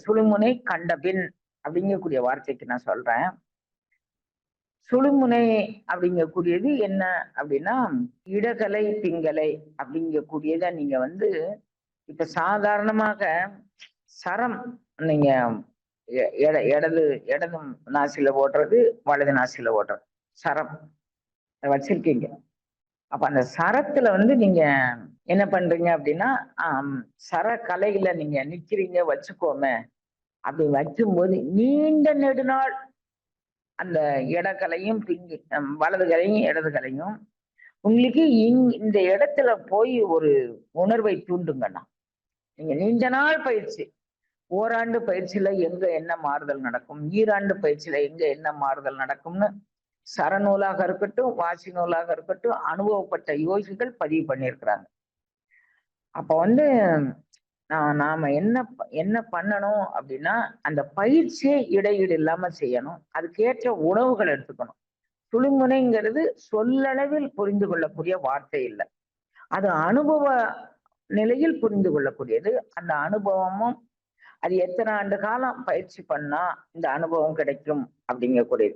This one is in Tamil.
சுழுமுனை கண்டபின் அப்படிங்கக்கூடிய வார்த்தைக்கு நான் சொல்றேன். சுழுமுனை அப்படிங்கக்கூடியது என்ன அப்படின்னா, இடகலை பிங்கலை அப்படிங்கக்கூடியத நீங்க இப்ப சாதாரணமாக சரம் நீங்க இடது இடது நாசில ஓடுறது, வலது நாசில ஓடுறது சரம் வச்சிருக்கீங்க. அப்ப அந்த சரத்துல நீங்க என்ன பண்றீங்க அப்படின்னா, சர கலையில நீங்க நிக்கிறீங்க வச்சுக்கோமே. அப்படி வைக்கும்போது நீண்ட நெடுநாள் அந்த இடகலையும் வலது கலையும் இடது கலையும் உங்களுக்கு இந்த இடத்துல போய் ஒரு உணர்வை தூண்டுங்கண்ணா. நீங்க நீண்ட நாள் பயிற்சி, ஓராண்டு பயிற்சியில எங்க என்ன மாறுதல் நடக்கும், ஈராண்டு பயிற்சியில எங்க என்ன மாறுதல் நடக்கும்னு சரநூலாக இருக்கட்டும், வாசி நூலாக இருக்கட்டும், அனுபவப்பட்ட யோகிகள் பதிவு பண்ணியிருக்கிறாங்க. அப்ப நாம என்ன பண்ணணும் அப்படின்னா, அந்த பயிற்சியை இடையீடு இல்லாம செய்யணும். அதுக்கேற்ற உணவுகள் எடுத்துக்கணும். சுழுமுனைங்கிறது சொல்லளவில் புரிந்து கொள்ளக்கூடிய வார்த்தை இல்லை. அது அனுபவ நிலையில் புரிந்து கொள்ளக்கூடியது. அந்த அனுபவமும் அது எத்தனை ஆண்டு காலம் பயிற்சி பண்ணா இந்த அனுபவம் கிடைக்கும் அப்படிங்கக்கூடியது.